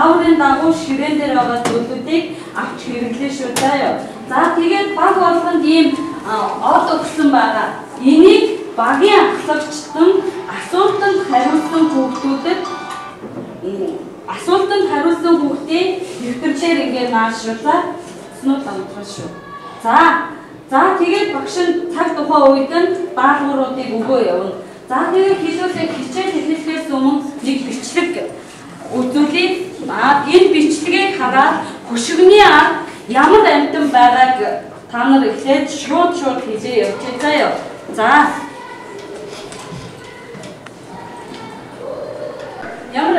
зааврын дагуу ширээн дээр байгаа зүйлүүдийг авч хэрэглэе шүү заяа. За тэгээд баг болгонд ийм од өгсөн байгаа. Энийг багийн ахлагчтан асуултанд хариулсан хүүхдийн дэвтэрлэр ингээд наашруулаад снууд амтгал шүү. За тэгээд багш нь цаг тухайн үед нь даалгавруудыг өгөө явна. За тэгээд хэлүүлээ хичээл хэлнээс өмнө нэг бичлэг үзүүлээ. Энэ бичлэгийг хараад хөшигний ар ямар амьтан байгааг та нар эхлээд шууд хэлээ явчих заяа. За. Ямар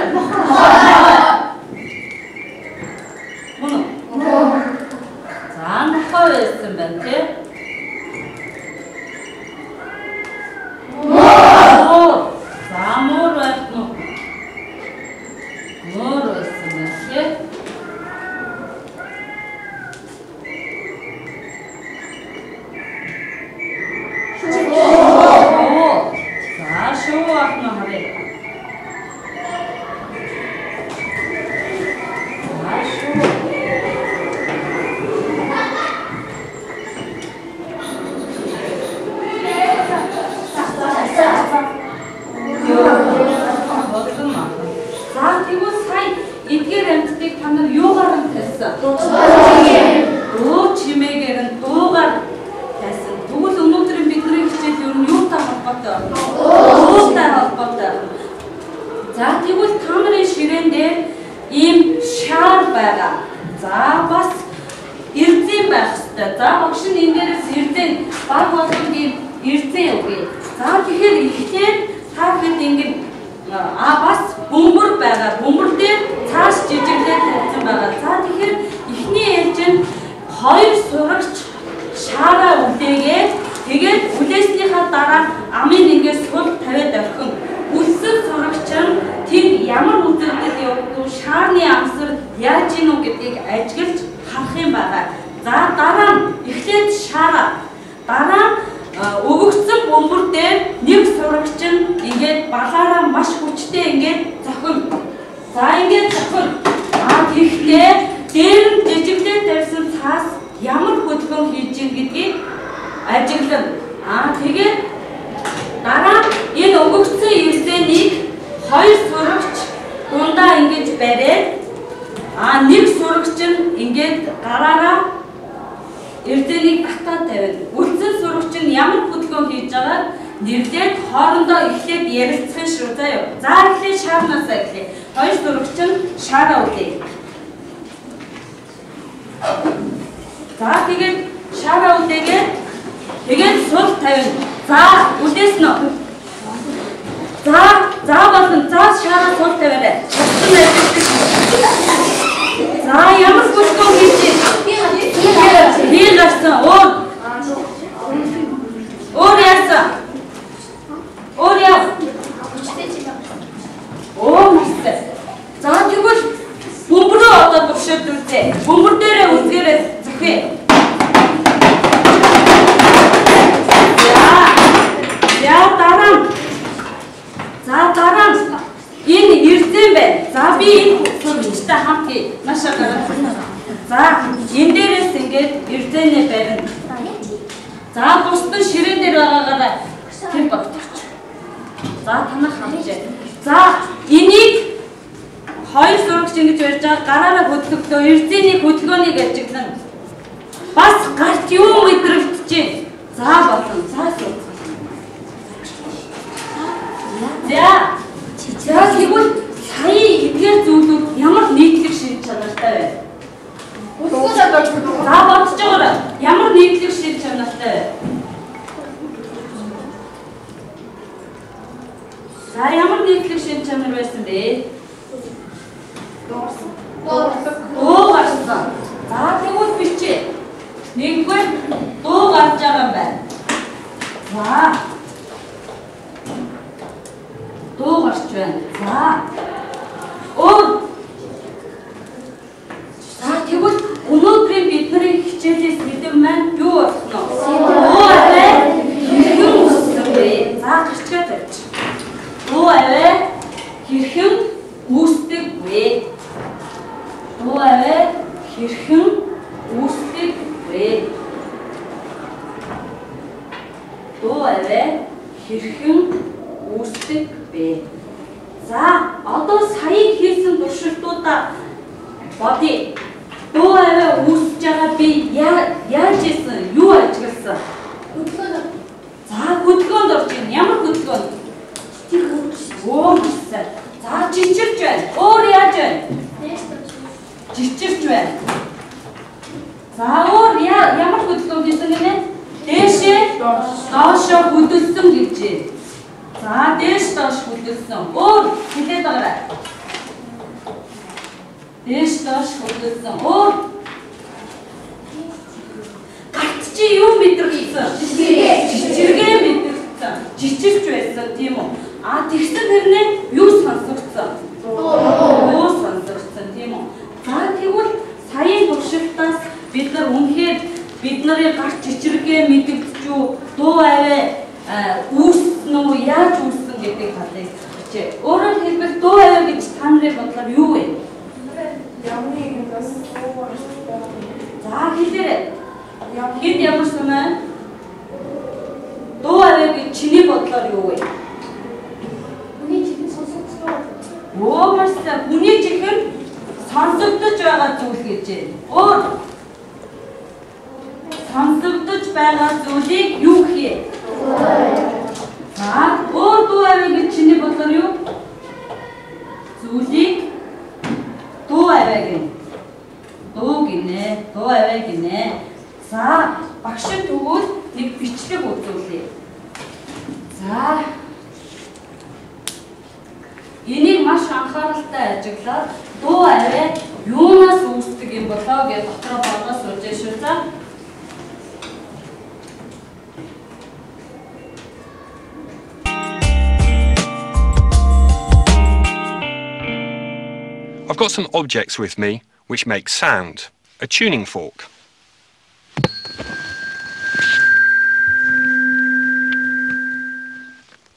За нохоо байсан байна тий. За муур байх нь. Муур байсан байна тий. За шуу байх нь харъя. Дуу чимээгээр нь дуугаар тайсан. Тэгвэл өнөөдөр бидний хичээл ер нь юутай холбоотой вэ? Дуутай холбоотой. За тэгвэл та нарын ширээн дээр ийм шаар байгаа. За бас эрдэн байх хэрэгтэй. За багш нь энэ дээрээс эрдэн баг болгонд ийм эрдэн үгүй. За тэгэхээр ихтэй та хэд ингэж бас бөмбөр байгаа. Бөмбөр дээр цааш жижиглээд тавьсан байгаа. За тэгэхээр эхний ээлжинд хоёр сурагч шаараа үлдээгээд тэгээд үлээснийхаа дараа амын ингээд сул тавиад орхин. Үлсэн сурагч нь тэнд ямар үзэгдэл явагдав, шаарны амсар яаж ийн үү гэдгийг ажиглаж харах юм байна. За дараа нь эхлээд шаараа дараа өгөгдсөн бөмбөр дээр нэг сурагч нь ингээд балаараа маш хүчтэй ингээд зохино. За ингээд зохино. Тэгэхдээ дээр нь жижиглээд тавьсан цаас ямар хөдөлгөөн хийж ийн гэдгийг ажиглана. Тэгээд дараа энэ өгөгдсөн эрдэнэийг хоёр сурагч дундаа ингэж бариад нэг сурагч нь ингээд гараараа эрдэнэийг татаад тавина. Үлдсэн сурагч нь ямар хөдөлгөөн хийж байгааг нэрлээд хоорондоо эхлээд ярилцсан шүү заяа. За эхлээд шаарнаас эхлэе. Хоёр сурагч нь шаараа үлдээ. За тэгээд шаараа үлдээгээд тэгээд сул тавина. За үлдээсэн үү? За болон за шаараа сул тавиарай. За ямар хөдөлгөөн хийж би гарсан. Өөр яасан. Өөр яа. Мэстэй. За тэгвэл бөмбөрөө одоо туршилтүүлээ. Бөмбөр дээрээ үзгээрээ зөхөө. Дараа энэ эрдэн байна. За би энэ сурагчтай хамт наашаа гараад. За энэ дээрээс ингээд эрдэнэ барина. За бусдын ширээн дээр байгаагаараа тэр багтчих. За танаа хамжээ. За энийг хоёр сурагч ингэж барьж байгаа гараараа хөдлөглөө эрдэнийн хөдөлгөөнийг ажиглана. Бас гарт юу мэдрэгдэжээ. За болон цааш. За тэгвэл сая эдгээр зүйлүүд ямар нийтлэг шинж чанартай вэ? За бодож байгаарай. Ямар нийтлэг шинж чанартай вэ? За ямар нийтлэг шинж чанар байсан бэ? Дуу гарсан. За тэгвэл бичээ. Нэгдүгээр дуу гарч байгаа юм байна. За дуу гарч байна. За тэгвэл өнөөдрийн бидний хичээлээс мэдэн маань юу болсон вэ? Дуу аваа хэрхэн үүссэн бэ? За гарчгаа тавьж. Дуу аваа хэрхэн үүсдэг вэ? дуу аваа хэрхэн үүсдэг вэ? Дуу аваа хэрхэн үүсдэг вэ? За, одоо сая хийсэн туршилтуудаа бодъё. Дуу аваа үүсэж байгаа би яаж ийсэн? Юу ажигласан? Хөдөлгөөн. За, хөдөлгөөнд орж ийн. Ямар хөдөлгөөн? Өөрсдөө. За, жичирч байна. Өөр яаж байна? Жичирч байна. За, өөр ямар хөдөлгөөн хийсэн гэнэ? Дээшээ доошоо хөдөлсөн гэж байна. За, дээш доош хөдөлсөн. Өөр хэлээд байгаарай. Дээш доош хөдөлсөн. Өөр гарт чи юу мэдрэгдсэн? Жичиргээ мэдрэгдсэн. Жичирч байсан тийм үү? А тэгсэн хэрнээ юу сонсогдсон? Дуу сонсогдсон тийм үү? За тэгвэл саяын туршилтаас бид нар үнэхээр бид нарын гарт жичиргээ мэдэгдэж үү? Дуу аваа үүссэн үү? Яаж үүссэн гэдгийг хадгалж хэлчихье. Өөрөөр хэлбэл дуу аваа гэж та нарын бодлоор юу вэ? Ямны ингээс дуу аваа. За хэлээрэй. Хэд ямар сүмэ? Дуу аваа гэж чиний бодлоор юу вэ? Хүний чихэн сонсогдсон. Маш сайн. Хүний чихэн сонсогдож байгаа зүйл гэж байна. Өөр сонсогдож байгаа зүйлийг юу хий? За, өөр дуу аваа гэж чиний бодлоор юу? Зүйлийг дуу аваа гэнэ. Дуу гинэ, дуу аваа гинэ. За, багшид тэгвэл нэг бичлэг үзүүлье. За. Энийг маш анхааралтай ажиглаад дуу аваа юунаас үүсдэг юм болоо гэж дотроо бодож сууж шүү за. I've got some objects with me which make sound. A tuning fork.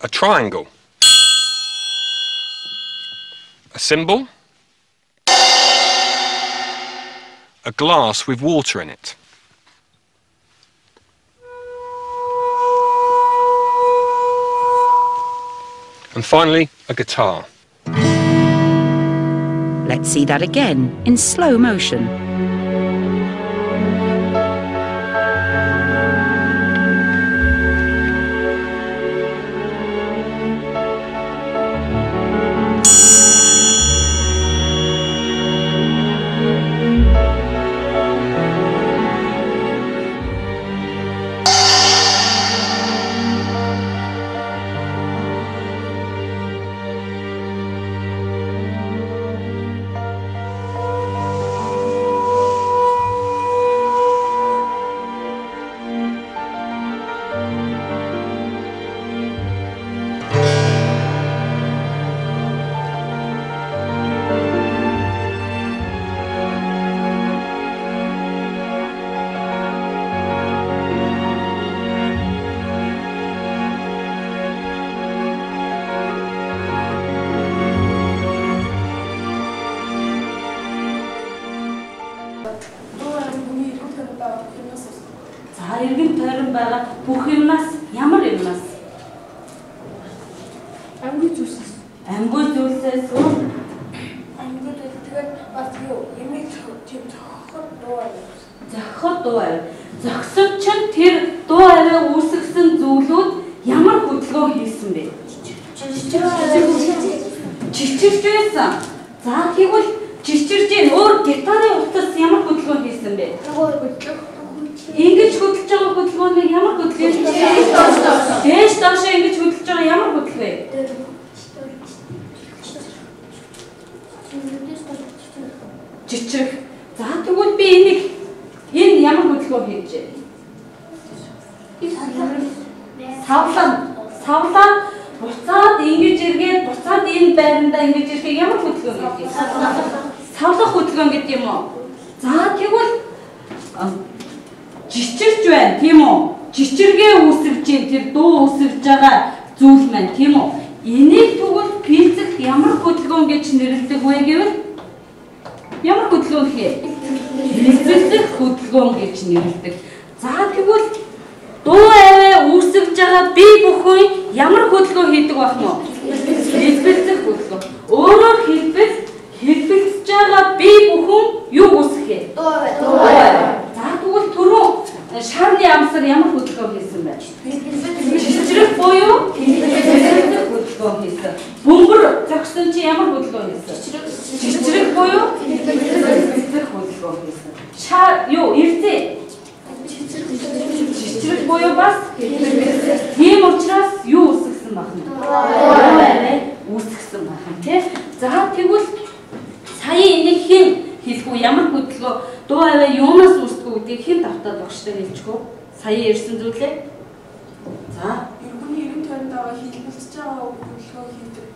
A triangle. A cymbal. A glass with water in it. And finally, a guitar. Let's see that again in slow motion. Иргэн тойрон байгаа бүх юмнаас ямар юмнаас? Амгүй зүйлсээс. Амгүй зүйлсээс үү? Амгүй тэгээд бас юу ямиг тийм зохиход дуу аваа. Зохиход дуу аваа. Зогсож чинь тэр дуу аваа үүсгэсэн зүйлүүд ямар хөдөлгөөн хийсэн бэ? Чичирч байсан. За тэгвэл чичирч ийн өөр гитарын утас ямар хөдөлгөөн хийсэн бэ? Ингэж хөдөлж байгаа хөдөлгөөнийг ямар хөдөлгөөн? Дээш доошоо ингэж хөдөлж байгаа ямар хөдөлгөөн вэ? Жичрэх. За тэгвэл би энэ ямар хөдөлгөөн хийж байна? Савлан буцаад ингэж эргээд буцаад энэ байрандаа ингэж ирэхэд ямар хөдөлгөөн хийх вэ? Савлах хөдөлгөөн гэдэг юм уу? За тэгвэл жичирч байна тийм үү? Жичиргээ үүсгэж чинь тэр дуу үүсгэж байгаа зүйл маань тийм үү? Энийг тэгвэл физик ямар хөдөлгөөн гэж нэрлэдэг вэ гэвэл Ямар хөдөлгөөн хээ? Хэлбэлзэх хөдөлгөөн гэж нэрлэдэг. За тэгвэл дуу аваа үүсгэж байгаа бие бүхэн ямар хөдөлгөөн хийдэг байх нь вэ? Хэлбэлзэх хөдөлгөөн. Өөрөөр хэлбэл хэлбэлзэж байгаа бие бүхэн юу үүсгэх вэ? Дуу аваа. За тэгвэл түрүү шарны амсар ямар хөдөлгөөн хийсэн бэ? Чичрэх буюу хэлбэлзэх хөдөлгөөн хийсэн. Бөмбөр зогсон чи ямар хөдөлгөөн хийсэн? Чичрэх буюу хэлбэлзэх хөдөлгөөн хийсэн. Юу эрдээ? Чичрэх буюу бас тийм учраас юу үүсгэсэн байх нь? Дуу аваа үүсгэсэн байх нь тий. За тэгвэл сая энийг хэн хэлэхгүй ямар хөдөлгөөн дуу аваа юунаас үүсдэг гэдгийг хэн давтаад багштай хэлчихв? Сая ярьсан зүйлээ. За Иргэний эрен тойронд байгаа хэлбэлцэж байгаа хөдөлгөөн хийдэг.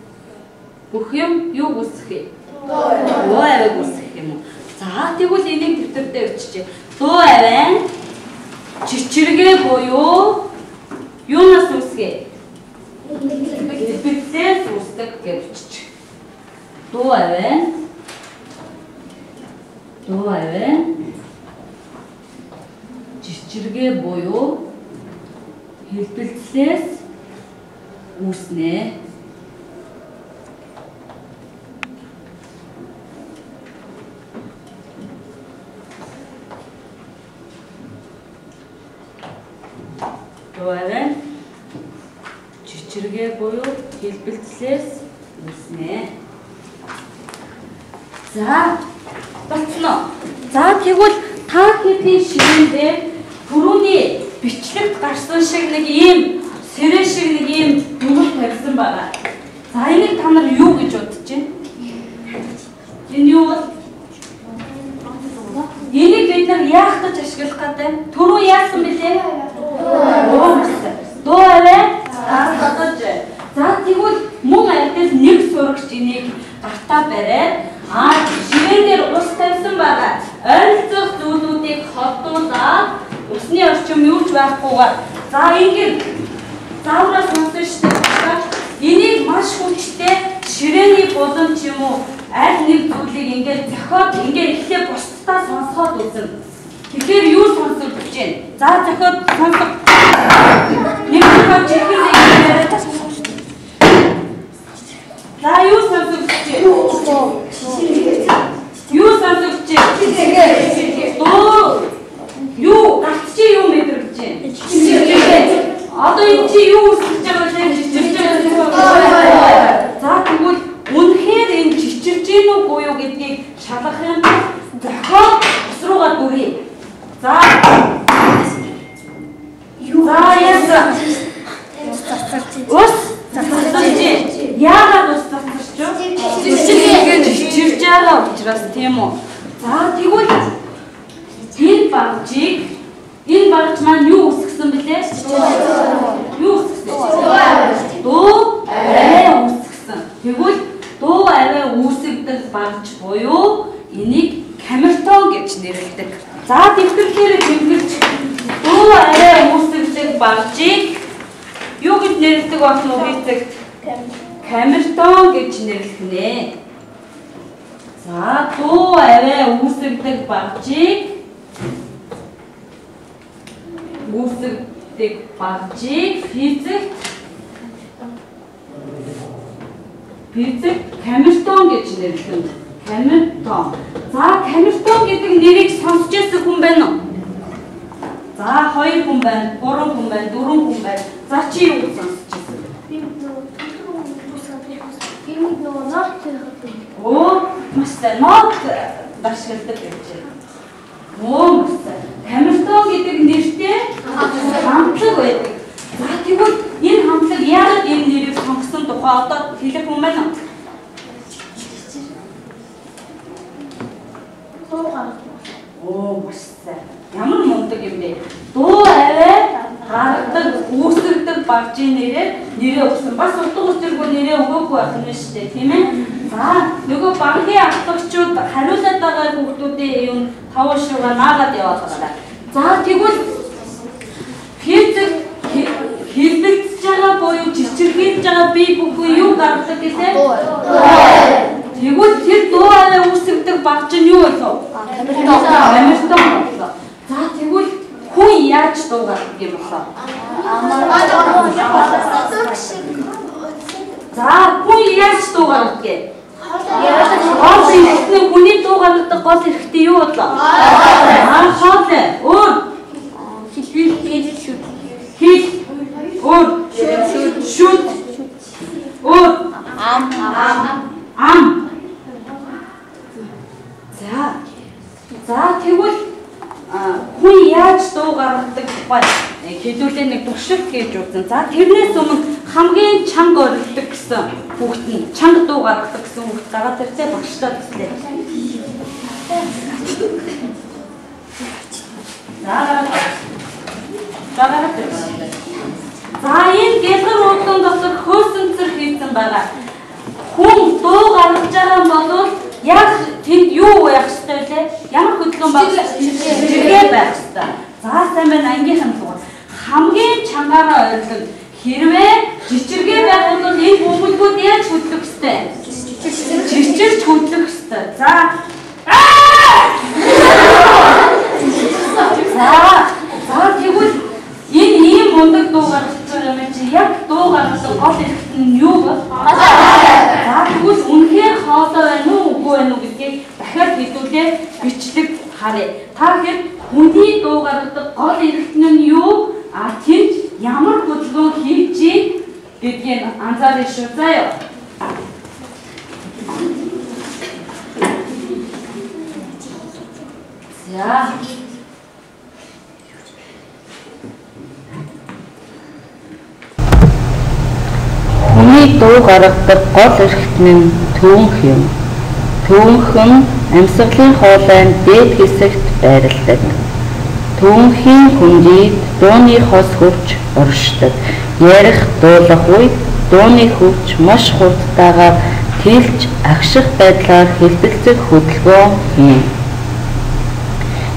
бүх юм юу үүсгэх вэ? Дуу аваа үүсгэх юм уу? За тэгвэл энийг дэвтэрдээ өччихье. Дуу аваа чичрэгээ буюу юунаас үүсгэх? Хэлбэлзээс үүсдэг гэж өччих. Дуу аваа чичрэгээ буюу хэлбэлзээс үүснэ. Дуу аваа чичрэгээ буюу хэлбэлзээс үүснэ. За батно. За тэгвэл та хэдийн ширэндээ түрүүний бичлэгт гарсан шиг нэг ийм сэрэ шиг нэг ийм нүгэл тавьсан байгаа. За энийг та нар юу гэж бодож байна? Энэ юу бол? Энийг бид нар яах гэж ашиглах гэдэг? Түрүү яасан бэлээ? Дуу аваа татаж. За тэгвэл мөн альтээс нэг сурагч энийг гартаа бариад ширээн дээр ус тавьсан байгаа. Ойролцоох зүйлүүдийг холдуулаад усны орчим юу ч байхгүйгээр за ингээд заавраа сонсон шүү дээ. Энийг маш хүчтэй ширээний болон ч юм уу аль нэг зүйлийг ингээд зохиод ингээд эхлээ бусдаа сонсоход үзэн. Тэгэхээр юу сонсож гэж байна? За зохиод сонсох. Нэг зохиод чихрээ яриад за юу сонсож гэж байна? Юу сонсож гэж байна? Дуу юу гарч чи юу мэдрэгдэж байна? Одоо энэ чи юу үсгэж байгаа вэ? За тэгвэл үнэхээр энэ чичирж гин үгүй юу гэдгийг шалгах юм зохиод ус руугаа дүрье. За яасан? Ус засарч яагаад ус засарч вэ? Чичирж байгаа учраас тийм үү? За тэгвэл энэ багч маань юу үсгсэн бэлээ? Юу үсгсэн? Дуу аваа үсгсэн. Тэгвэл дуу аваа үүсгдэг багч буюу энийг камертон гэж нэрлэдэг. За дэвтэрхээр тэмдэглэж дуу аваа үүсгдэг багчийг юу гэж нэрлэдэг байх нь үгүйцэгт? Камертон гэж нэрлэнэ. За дуу аваа үүсгдэг багчийг физик камертон гэж нэрлэнэ. Камертон. За камертон гэдэг нэрийг сонсч байсан хүн байна уу? За 2 хүн байна, 3 хүн байна, 4 хүн байна. За чи юу сонсч байсан? Оо, маш сайн. Нот ашигладаг гэж байна. Оо, маш сайн. Камертон гэдэг нэртэй хамтлаг байдаг. За тэгвэл энэ хамтлаг яагаад энэ нэрийг сонгосон тухай одоо хэлэх юм байна уу? Оо, маш сайн. Ямар мундаг юм бэ? Дуу аваа гаргадаг, үүсгдэг багжийн нэрээ өгсөн. Бас утга учиргүй нэрээ өгөөгүй байх нь шүү дээ, тийм ээ? За, нөгөө банкны ахлагчид хариулаад байгаа хүүхдүүдийн юм таван шугаа наагаад яваад байгаа. За, тэгвэл физик хэлбэлцэж байгаа буюу чичирхийлж байгаа бие бүхэн юу гаргадаг гэлээ? Тэгвэл тэр дуу аваа үүсгдэг байдаг баг чинь юу болов? Амьд тоо боллоо. За тэгвэл хүн яаж дуугардаг юм болоо? За хүн яаж дуугардаг гэ? Хоол ирэхтний хүний дуугардаг гол хэрэгтэй юу болоо? Хоол өөр хил өөр шүд өөр ам. За тэгвэл хүн яаж дуу гаргадаг тухай хэдүүлээ нэг туршилт хийж үзэн. За тэрнээс өмнө хамгийн чанга орилдог гэсэн хүүхэд нь чанга дуу гаргадаг гэсэн хүүхэд дагаад тэртэй багштай төслөө. За энэ гэлгэр уудлын дотор хөөсөнцөр хийсэн байгаа. Хүн дуу гаргаж байгаа бол яг тэнд юу байх ёстой вэ? Ямар хөдөлгөөн байх жиргээ байх ёстой. За сайн байна ангийнхан дуу. Хамгийн чангаараа ойлгол хэрвээ жижиргээ байх бол энэ хүмүүлгүүд яаж хөдлөх ёстой? Жижирч хөдлөх ёстой. За тэгвэл энэ ийм мундаг дуу гаргаж байгаа юм чи яг дуу гаргадаг гол эрхт нь юу вэ? За тэгвэл үнэхээр хоолой байна уу үгүй байна уу гэдгийг дахиад хэдүүлээ бичлэг харъя. Та хэд хүний дуу гаргадаг гол эрхт нь юу? Тэнд ямар хөдөлгөөн хийж гэдгийг анзаарах шүү заяа. За хүний дуу гаргадаг гол эрхт нь түүнх юм. Түүнх нь амьсгалын хоолойн дээд хэсэгт байрладаг. Түүнхийн хүндийд дууны хос хурж оршдог. Ярих дуулах үед дууны хөвч маш хурдтайгаар тэлж агших байдлаар хэлбэлцэх хөдөлгөөн хийн.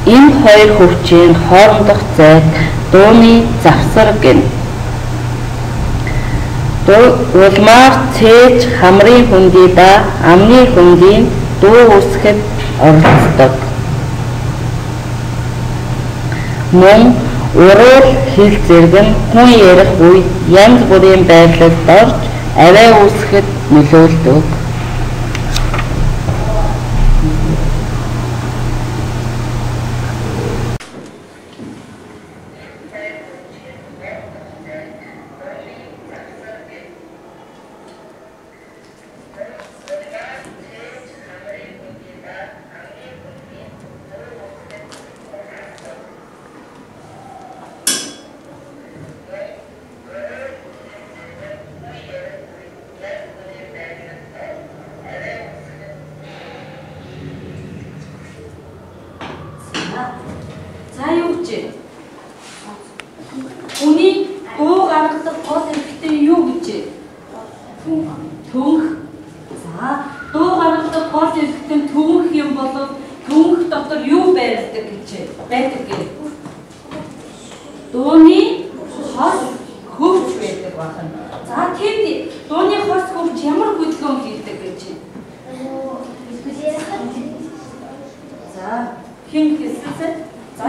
Энэ хоёр хөвчийн хоорондох зайг дууны завсар гэнэ. Улмаар цээж хамрын хүндий ба амны хүндийн дуу үсгэд оролцдог. Мөн уруул хэл зэрэг нь хүн ярих үед янз бүрийн байдлаар орж аваа үсгэд нөлөөлдөг. Хүний дуу гаргадаг гол эрхтэй юу гэж? Түүнх. За дуу гаргадаг гол эрхтэй түүнх юм бол түүнх дотор юу байдаг гэж байдаг гэ? Дууны хос хөвч байдаг байна. За тэнд дууны хос хөвч ямар хөдөлгөөн хийдэг гэж? За хэн хэлсэн? За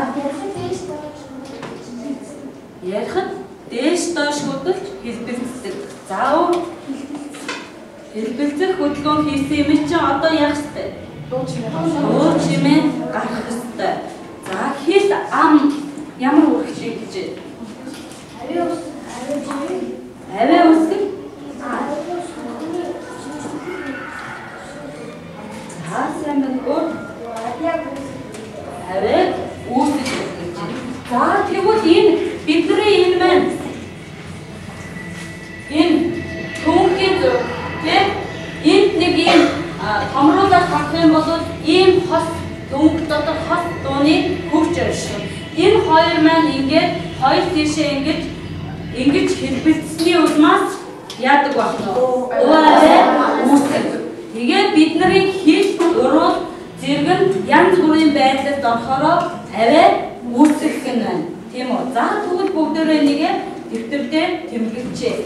ярихад дээш доош хөдөлж хэлбэлцдэг. За хэлбэлцэх хөдөлгөөн хийсэн юм чи одоо яах вэ? Дуу чимээ гарах ёстой. За хэл ам ямар үргэлжлэх гэж? Аваа үсгэн. За сайн байна. Аваа үсгэн гэж. За тэгвэл энэ бидний энэ маань энэ түүнхийн зөв тийм энд нэг юм томруулаад харах юм бол ийм хос түүнх дотор хос дууны хөвч оршин. Энэ хоёр маань ингээд хоёр тийшээ ингэж хэлбэлцсэний улмаас яадаг байна уу? Үсгэн. Тэгээд бидний хэл уруу зэрэг нь янз бүрийн байдлаар орохороо аваа үсгэх гэн байна. Тийм үү? За тэгвэл бүгдээрээ нэгэ дэвтэр дээр тэмдэглэжээ.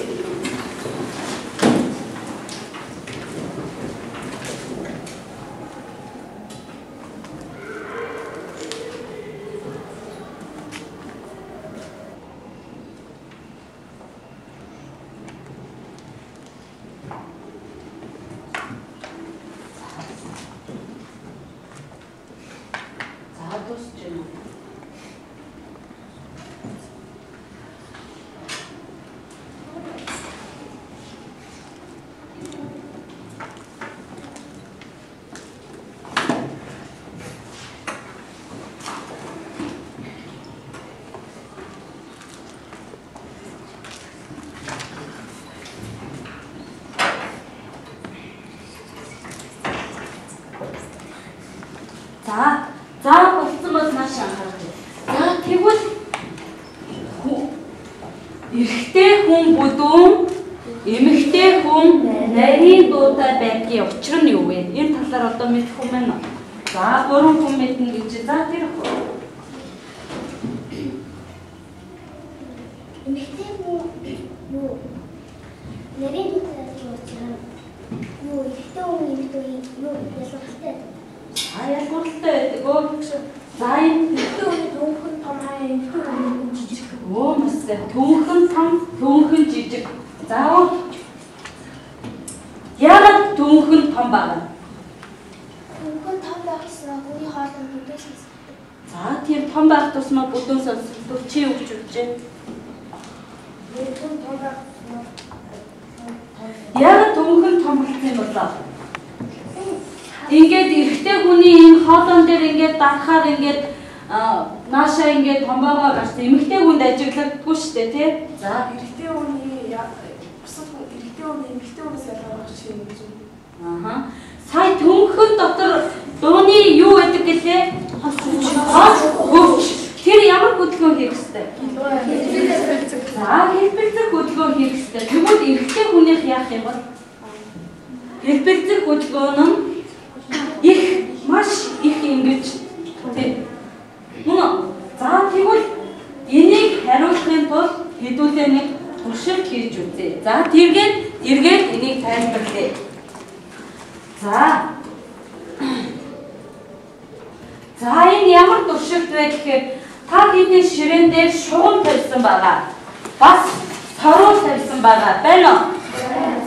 자, 두었죠. За болцсон маш анхаарах. За тэгвэл эрэгтэй хүн бүдүүн эмэгтэй хүн нарийн дуутай байдгийн учир нь юу вэ? Энэ талаар одоо мэдэх юм байна уу? За 3 хүн мэднэ гэж. За тэр эмэгтэй хүн юу нарийн дуутай байдгийн учир нь юу эрэгтэй хүн эмэгтэй юу ялгаатай. ялгуултай байдаг. За энэ түүхэн том хаяа түүхэн жижиг. Мөстэй түүхэн том, түүхэн жижиг. За яагаад түүхэн том байна? Түүхэн том байгсан хүний хоолой бүдүүс. За тийм том байх тусмаа бүдүүн сонсолтов чи өгч үжээ. Түүхэн том байгсан. Яагаад түүхэн том болсон юм болоо? Ингээд эрэгтэй хүний энэ хоолон дээр ингээд дарахаар ингээд наашаа ингээд том байгаа гэж эмэгтэй хүнд ажиглагддаггүй шүү дээ тий. За Эрэгтэй хүний бусад эрэгтэй хүний эмэгтэй хүнээс ялгарх шиг юм гэж. Сая түүхэн дотор дууны юу байдаг гэлээ? Хөвч. Тэр ямар хөдөлгөөн хийх ёстой? За хэлбэлзэх хөдөлгөөн хийх ёстой. Тэгвэл эрэгтэй хүнийх яах юм бол? Хэлбэлзэх хөдөлгөөн нь маш их ингэж тийм. За тэгвэл энийг хариулахын тулд хэдүүлээ нэг туршилт хийж үзье. За тэргээд эргээд энийг тайлбарлая. За энэ ямар туршилт вэ гэхээр та хэдийн ширээн дээр шугам тавьсан байгаа. Бас соруу тавьсан байгаа байна уу?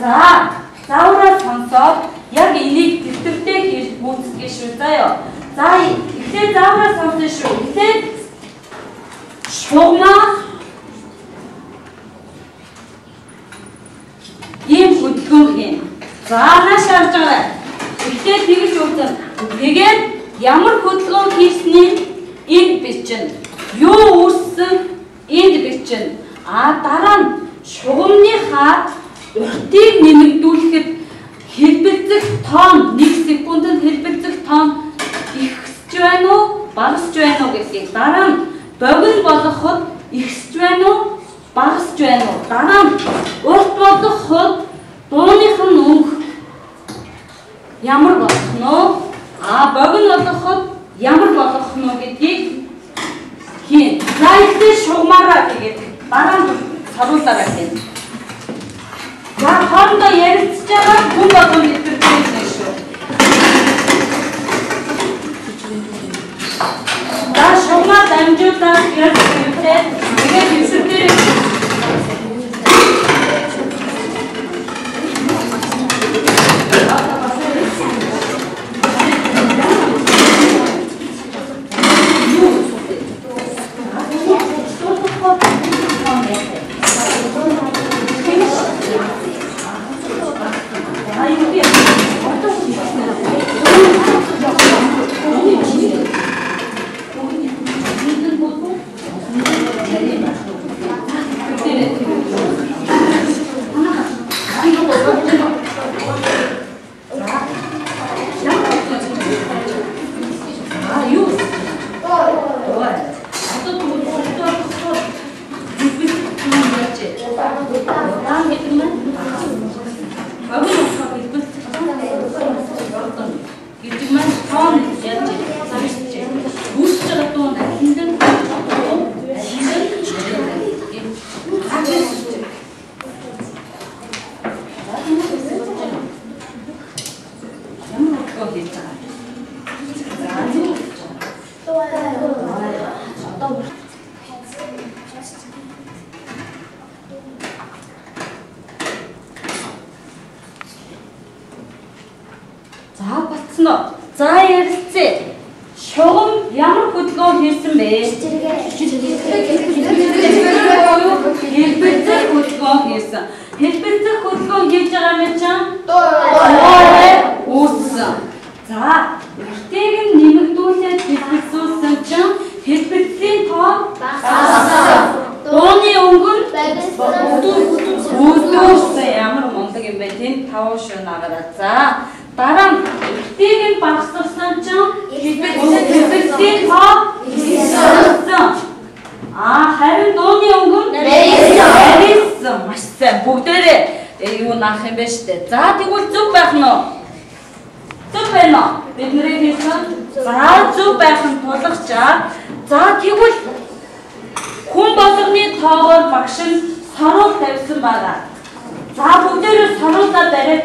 За заавраа сонсоод яг энийг тэмдэгтэй хийж гүйцэтгэж шүү заяа. За эхлээд заавраа сонсно шүү. Эхлээд шугамаа ийм хөдөлгөөн хийн. За нааш харж байгаа. Эхлээд тэгж үзэн. Тэгээд ямар хөдөлгөөн хийснийг энд бичнэ. Юу үүссэн энд бичнэ. Дараа нь шугамныхаа уртыг нэмэгдүүлэхэд хэлбэлзэх тоон 1 секундэд хэлбэлзэх тоон ихсэж байна уу, багасж байна уу гэдгийг дараа нь богино болгоход ихсэж байна уу, багасж байна уу, дараа нь урт болгоход дууных нь өнгө ямар болох нь вэ? Богино болгоход ямар болгох нь вэ гэдгийг хийн. За ихтэй шугамаараа тэгээд дараа нь саруулаараа хийн. За хоорондоо ярилцж байгаа хүн болгон хэлбэртэй шүү. За шугамаа дамжуулаад ярьцгаая. Тэгээд хэлбэртэй За батсан уу? За ярилцъя. Шугам ямар хөдөлгөөн хийсэн бэ? Хэлбэрзэх хөдөлгөөн хийсэн. Хэлбэрзэх хөдөлгөөн хийж байгаа юм чинь үүссэн. За, эртэйг нь нэмэгдүүлээд хэлбэрзүүлсэн чинь хэлбэрзлийн тоо багассан. Дууны өнгөн үүдүүлсэн. Ямар мундаг юм бэ? Тэнд 5 шуу нагараа. За, дараа нь эртэйг нь багассан чинь хэлбэрзлийн тоо багассан. Харин дууны өнгөн барьсан. Маш сайн. Бүгдээрээ юу наах юм бэ штэ. За, тэгвэл зөв байх нь уу? Зөв байна уу? Бидний хэлсэн. За, зөв байх нь тулгачаа. За, тэгвэл хүн болгоны тоогоор багш нь саруул тавьсан байна. За, бүгдээрээ саруулаа бариад.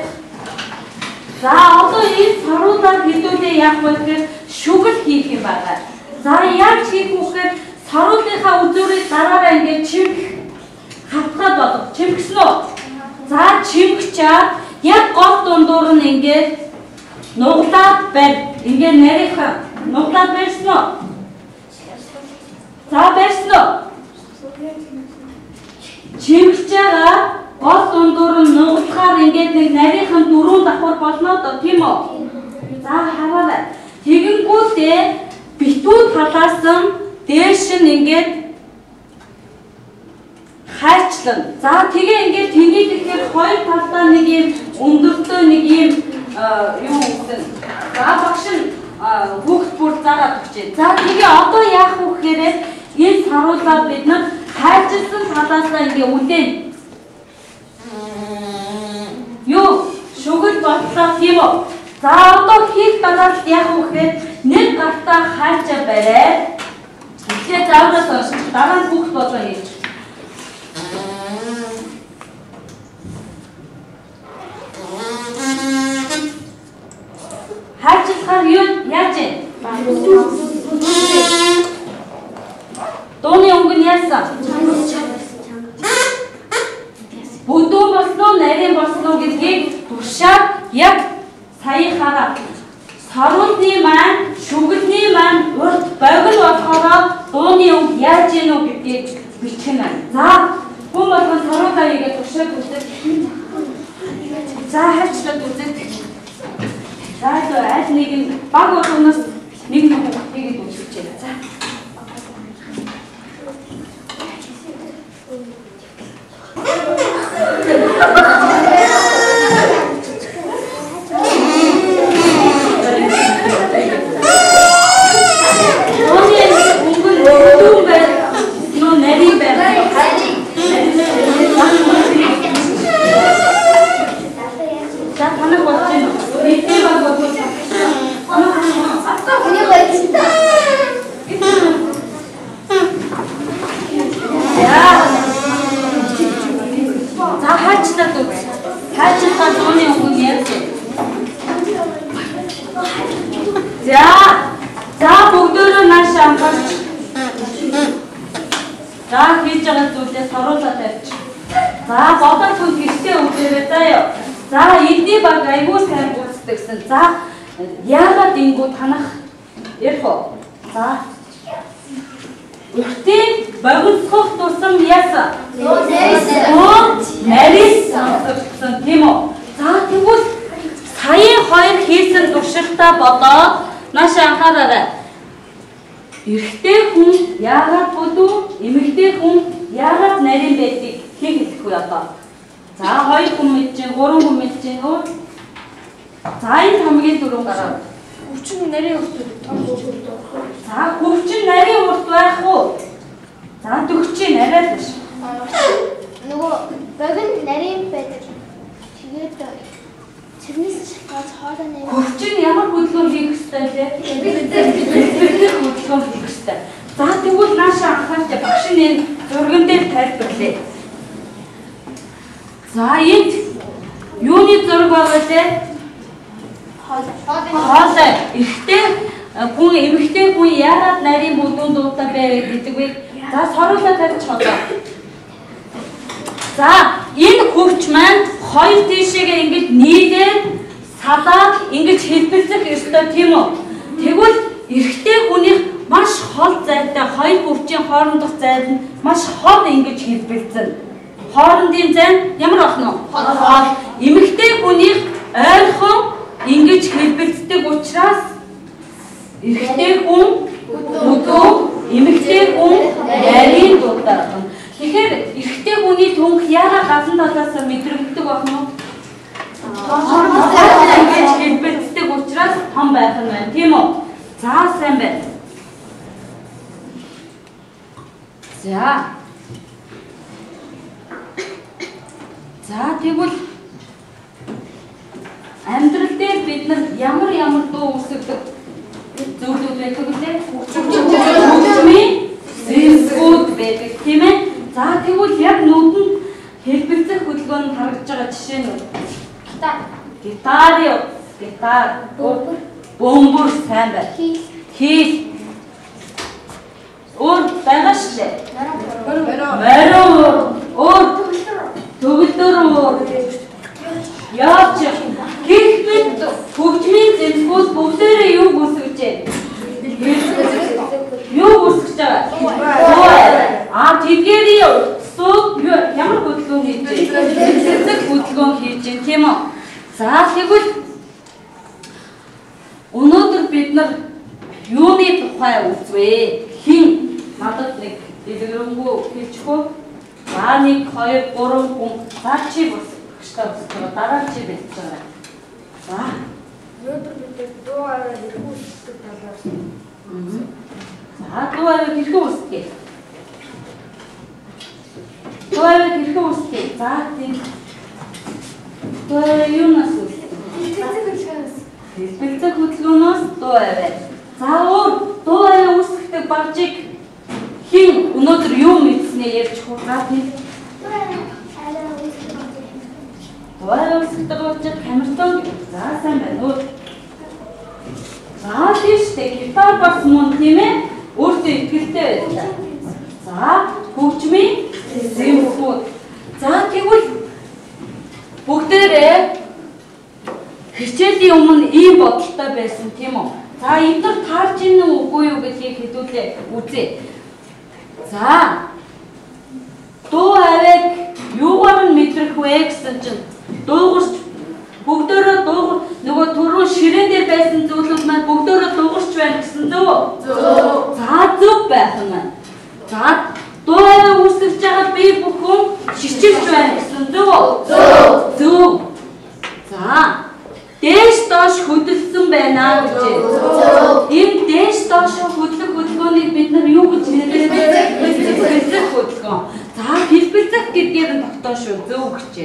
За, одоо энэ саруулаа хэдүүлээ яах вэ гэхээр шүгэл хийх юм байна. За, яаж хийх вэ гэхээр саруулынхаа үзүүрийг дараараа ингээд чимэх хатгаад болох. Чимгсэн үү? За, чимгчаад яг гол дундуур нь ингээд нуглаад барь. Ингээд нарийнхан нуглаад барьсан уу? За, барьсан уу? Чимгчээгээ гол дундуур нь нуглахаар ингээд нэг нарийнхан 4 давхар болно доо, тийм үү? За, хараарай. Тэгэнгүүтээ битүү талаас нь дээш нь ингээд хайчлан. За, тэгээ ингээд тэнийг ихээр хоёр талдаа нэг юм өндөртөө нэг юм юу гэсэн. За, багш нь хүүхд бүр зараад өгчээ. За, тэгээ одоо яах вэ гэхээр энэ саруулаа бид нар хайчилсан талаасаа ингээд үлдээн. Юу шүгэл бодлоо тийм үү? За, одоо хийх дараалт яах вэ гэхээр нэг гартаа хайчаа бариад ихлэ заавраас оншиж дараа нь хүүхд болоо хийж. Хайчилахаар юу яаж вэ? Дууны өнгө нь яасан? Бүдүүн болсноо, нарийн болсноо гэдгийг туршаад яг саяхаараа саруулны маань, шүгэлний маань урд богино болохоор дууны өнгө яаж ийнү гэдгийг бичгэнэ. За, хүн болгон саруулаа хийгээд туршаад үзэх. За, хайчлаад үзэх. За, аль нэг нь баг болгоноос нэг хүүхдийг үзчихээ. За. За, яагаад ингүү танах ярих уу? За. Үртээ богинохох тусам яасан? Нарийсан тийм үү? За, тэгвэл сая хоёр хийсэн туршилтаа болоод нааш анхаараарай. Эрэгтэй хүн яагаад бүдүү, эмэгтэй хүн яагаад нарийн байдгийг хэлэх үү одоо? За, 2 хүн мэдчихээн, 3 хүн мэдчихээн. За, энэ хамгийн дөрөв гараа. Хүчин нарийн урт том хөвчүүд. За, хөвчин нарийн урт байх уу? За, төгчийн арай л биш. Нөгөө богино нарийн байдаг. Тэгээд тэрнээс шалтгаалж хоолой нарийн хөвчин ямар хөдөлгөөн хийх ёстой вэ? Хэлбэрзэх хөдөлгөөн хийх ёстой. За, тэгвэл наашаа анхаарч багш нь энэ зурган дээр тайлбарлая. За, энд юуны зураг байгаа вэ? Хоолой. Эрэгтэй хүн, эмэгтэй хүн яагаад нарийн бүдүүн дуутай байв гэдэг вэ? За, соруулаа тавьчих одоо. За, энэ хөвч маань хоёр тишээгээ ингэж нийлээд салаад ингэж хэлбэлцэх ёстой тийм үү? Тэгвэл эрэгтэй хүнийх маш хол зайтай хоёр өвчин хоорондох зайд нь маш хол ингэж хэлбэлцэн. Хоорондын зай ямар байна вэ? Хол. Эмэгтэй хүнийх ойрхон ингэж хэлбэлцдэг учраас эрэгтэй хүн өдөө, эмэгтэй хүн нарийн дутаа. Тэгэхээр эрэгтэй хүний түнх яагаад гадна талаас мэдрэгддэг байна вэ? Ингэж хэлбэлцдэг учраас том байх нь байна, тийм үү? За сайн байна. За тэгвэл амьдрал дээр бид нар ямар дуу үсгдэг зүйлүүд байдаг үлээ? Хөгжмийн зэрэгүүд байдаг, тийм ээ? За тэгвэл яг нүдэнд хэлбэлцэх хөдөлгөөнд харагдж байгаа жишээ нь гитар, бөмбөр сайн байна. Хийл. Өөр байгаа шүү дээ. Морин. Өөр төгөлдөр. Яач гэхэд хөгжмийн зэрэгүүд бүгдээрээ юу үүсгэж байгаа? Тэдгээрийн сууд ямар хөдөлгөөн хийж хөдөлгөөн хийж байна, тийм үү? За тэгвэл өнөөдөр бид нар юуны тухай үзвэ? Хин надад нэг дэлгэрэнгүй хэлчихв. За 1 2 3 хүн за чи бас гэртээ үздэг. Дараа чи бэлдэж байгаа. За өнөөдөр бид дуу аваад хэрхэн үсгдэг талаас. За дуу аваад хэрхэн үсгдэг? Дуу аваад хэрхэн үсгдэг? За тийм. Дуу юунаас үсгдэг? Хэлбэлцэх хөдөлгөөнөөс дуу аваад. За өөр дуу аваад үсгдэг багжиг хин өнөөдөр юу мэдснээ ярьж хуураа тийм. Үсгдэг учраас камертон за сайн байна уу? За тийштэй гитар бас мөн тийм ээ? Өөртөө ихтэй байлаа. За хөгжмийн зэрэгүүд. За тэгвэл бүгдээрээ хичээлийн өмнө ийм бодолтой байсан тийм үү? За эдгээр таарч ийн үгүй юу гэдгийг хэдүүлээ үзье. За дуу аваад юугаар нь мэдрэх вэ гэсэн чинь дуугарч бүгдөө нөгөө түрүү ширээн дээр байсан зүйлүүд маань бүгдөө дуугарч байна гэсэн зөв. За зөв байх нь байна. За дуу аваад үсгэж байгаа би бүхэн шишиж байна гэсэн зөв. Зөв. За дээш доош хөдөлсөн байна гэж. Энэ дээш доош хөдлөх хөдөлгөөнийг бид нар юу гэж нэрлэдэг? Хэлбэлцэх хөдөлгөөн. За хэлбэлцэх гэдгээр нь тогтоо шүү зөв гэж.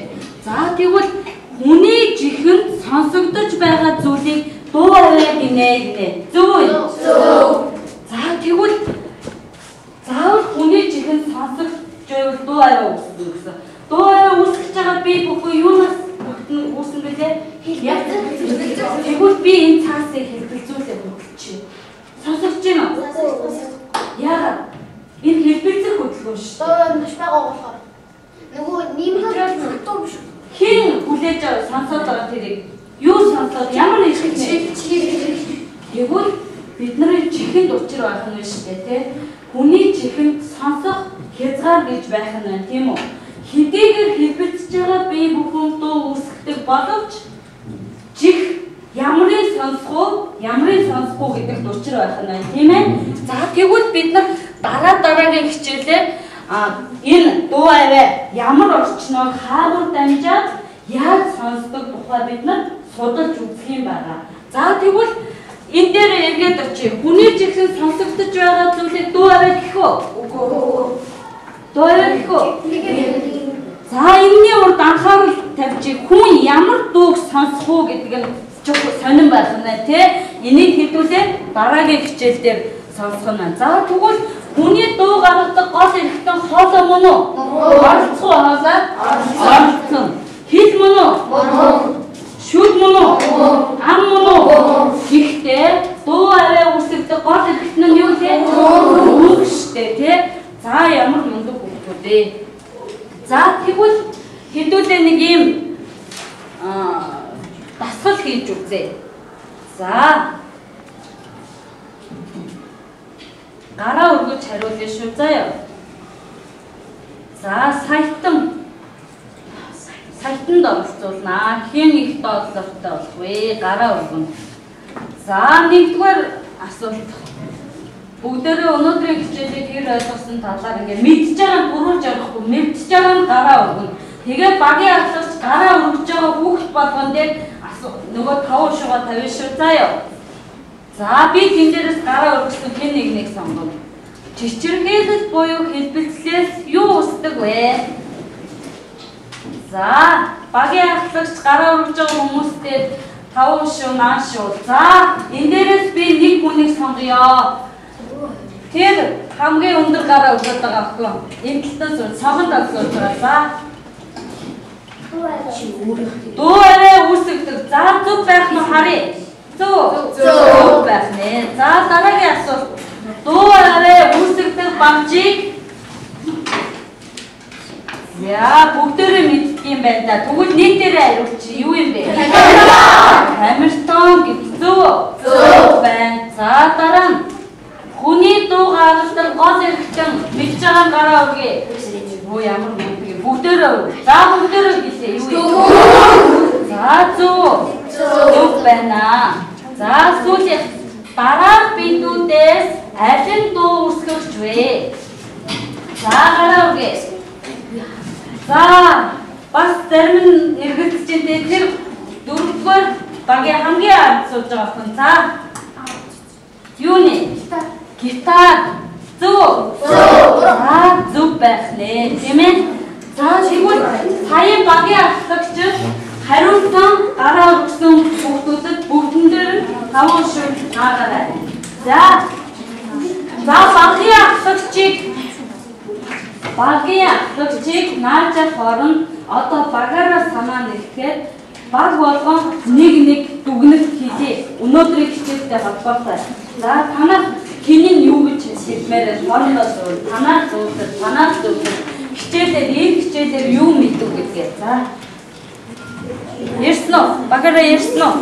За тэгвэл хүний жихэнд сонсогдож байгаа зүйлийг дуу аваад гинэ. Зөв үү? За тэгвэл заавал хүний жихэнд сонсогдож байвал дуу аваа үснэ гэсэн. Дуу аваа үсгэж байгаа би бүхэн юунаас үүсэн бэлээ? Тэгвэл би энэ цаасыг хэлбэлзүүлээ хөдөлчих. Сонсогдож байна уу? Яагаад? Энэ хэлбэлзэх хөдөлгөөн шүү. Дуу маш байгаа болохоор. Нөгөө нийгмийн дуу биш. Хин хүлээж аваа сонсоод байгаа тэрийг юу сонсоод ямар их тэгвэл бидний чихэнд учир байх нь шүү дээ, тий? Хүний чихэнд сонсох хязгаар гэж байх нь байна, тийм үү? Хэдийгээр хэлбэлцэж байгаа бие бүхэн дуу үсгдэг боловч чих ямрын сонсохгүй гэдэг учир байх нь байна, тийм ээ? За тэгвэл бид нар дараагийн хичээлээр энэ дуу аваа ямар орчноор хаагаар дамжаад яаж сонсдог тухай бид нар судалж үзэх юм байна. За тэгвэл энэ дээр эргээд очие. Хүний чихэнд сонсогдож байгаа зүйлийг дуу аваа гэх үү? Үгүй. Дуу аваа гэх үү? За энэний урд анхаарал тавьчих. Хүн ямар дууг сонсох уу гэдэг нь сонирн байх нь тий. Энийг хэдүүлээ дараагийн хичээл дээр сонсох нь. За тэгвэл хүний дуу гаргадаг гол эрхтэн хоолой мөн үү? Оролцоо хоолой. Оролцсон. Хэл мөн үү? Шүд мөн үү? Ам мөн үү? Гэхдээ дуу аваа үсгдэг гол эрхтэн нь юу вэ? Үг штэ тий. За ямар мундаг хүмүүс вэ? За тэгвэл хэдүүлээ нэг ийм дасгал хийж үзье. За. Гараа өргөж хариулъя шүү заяа. За, саятанд оролцуулнаа. Хэн их доотлогтой болох вэ? Гараа өргөн. За, нэгдүгээр асуулт. Бүгдээрээ өнөөдрийн хичээлийг хэр ойлгосон талаар ингээд мэдж байгаа нь бурууж явахгүй, мэдж байгаа нь гараа өргөн. Тэгээд багийн ахлагч гараа өргөж байгаа хүүхд болгон дээр нөгөө тав шугаа тавина шүү заяа. За, би тэн дээрээс гараа өргөсөн хэн нэг сонгоно. Чичирхээлэл буюу хэлбэлцлээс юу үүсдэг вэ? За, багийн ахлагч гараа өргөж байгаа хүмүүстэй тав шүү, наа шүү. За, энэ дээрээс би нэг хүнийг сонгоё. Тэр хамгийн өндөр гараа өргөж байгаа ахгүй. Энэ талаас цогонд асууж байгаа. За. Дуу арай үүсгдэг. За, зүг байх нь харъя. Зүг байх нэ. За, дараагийн асуулт. Дуу арай үүсгдэг багжийг яа бүгдээрээ мэддэг юм байна да. Тэгвэл нийтээрээ хариулч юу юм бэ? Камертон гэж зөв байна. За, дараа нь хүний дуу гаргадаг гол эрхтэн мэдж байгаа гараа өргөе. Өө ямар бүгд бүгдээрээ. За, бүгдээрээ гэлээ. Юу вэ? За, зөв байна. За, сүүлийнх дараах биедүүдээс аль нь дуу үүсгэж вэ? За, гараа өргөе. За, бас зарим нь эргэлдэж дээ. Тэр дөрөвдүгээр багийн хамгийн ард сууж байгаа хүн. За. Юу нэ? Гитар. Зөв. За, зөв байх нэ. Тийм ээ. За, тэгвэл сая багийн ахлагч хариултан гараа өргөсөн хүүхдүүдэд бүгдэн дээр 5 шүр наагараа. За, багийн ахлагчийг нааж хооронд одоо багаараа санаа нэрэхэд баг болгон нэг дүгнэлт хийлээ. Өнөөдрийн хичээлтэй холбоотой. За, танаас хэний юу гэж хэлмээр хоорондоо зуул. Танаас зуул. Хичээлээр юу мэддэг гэдгээ. За. Ярьсан уу? Багаараа ярьсан уу?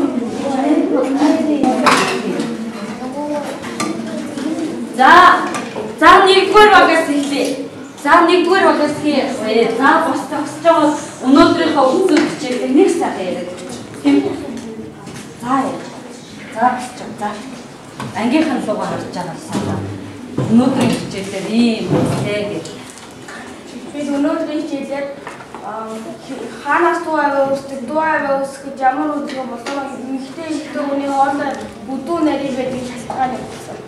За, нэгдүгээр багаас эхлэе. За, бас зогсож байгаа өнөөдрийнхөө үзүүл хичээлийг нэг сайхан яриад тийм. За. Ангийнхан лугаа харж байгаа санаа. Өнөөдрийн хичээлээр ийм үстэй гэж. Би өнөөдрийн хичээлээр хаанаас дуу аваа үүсгэж ямар үдгэн болсон эмэгтэй хүний хоорондоо бүдүүн нарийн байдаг шалтгаан гэсэн.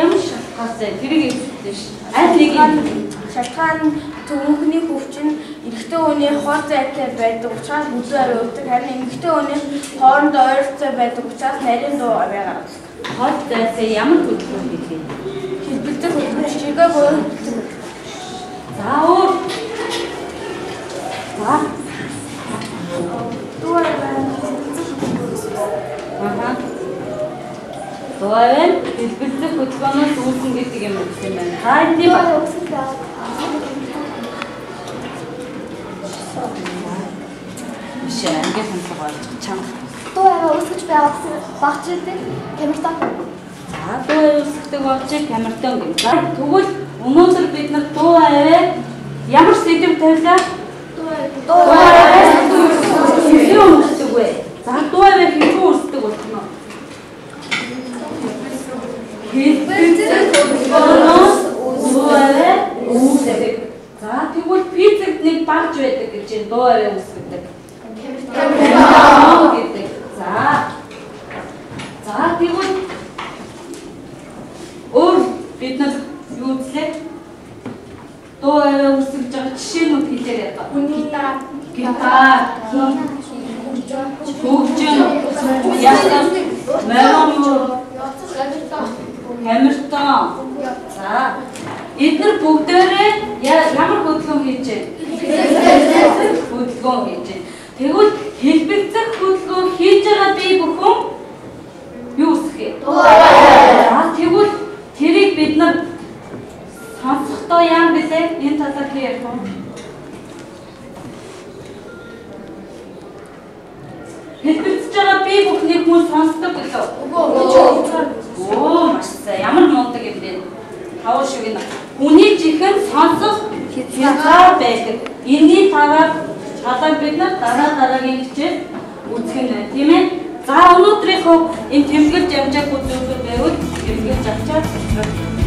Ямар шалтгаантай тэрийг хэлсэн ш. Аль нэг шалтгаан түүхний хөвчин эрэгтэй хүний хол зайтай байдаг учраас бүдүүн аваа үүсдэг. Харин эмэгтэй хүний хоорондоо ойролцоо байдаг учраас нарийн дуу аваа гаргадаг. Хол зайтай ямар хөдөлгөөн хийх вэ? Хэлбэлзэх хөдөлгөөн чигээ бүр. За, өөр. За. Дуу аваа. Дуурай хэлбэлзэх хөдөлгөөнөөс үүснэ гэдэг юм байна. Та эндий баг. Биш ангийн хонцгой чанга. Дуу аваа үүсгэж байгаа багчдаг камертон. За, дуу үүсгдэг багчийг камертон гэнэ. За, тэгвэл өнөөдөр бид нар дуу аваа ямар сэдэв тавилаа? Дуу аваа хэвээ үүсдэг вэ? За, дуу аваа хэвээ үүсдэг болох нь. Хэлбэлзэх хөдөлгөөнөөс дуу аваа үүсдэг. За, тэгвэл физикт нэг багж байдаг гэж дуу аваа үүсгдэг. Камертон гэдэг. За, тэгвэл өөр бид нар юу үзлээ? Дуу аваа үүсгэж байгаа жишээнүүд хэлээрэй одоо. Гитар. Хөгжин. Ястан. Камертон. За. Эдгээр бүгдээрээ ямар хөдөлгөөн хийж байна? Хөдөлгөөн хийж байна. Тэгвэл хэлбэлзэх хөдөлгөөн хийж байгаа бие бүхэн юу үсэх вэ? За, тэгвэл тэрийг бид нар сонсохдоо яам билээ? Энэ талаар ярих уу? Хэлбэлзэж байгаа хүн сонсдог гэлөө. Оо маш сайн. Ямар мундаг юм бэ? Хавар шиг энэ. Хүний чихэн сонсох хязгаар байдаг. Энэний таваар шалаг бид нар дараагийн хичээл үзэх нь байна. Тийм ээ? За өнөөдрийнхөө энэ тэмдэглэж амжааг үзүүлбэр байвал тэмдэглэж авчаад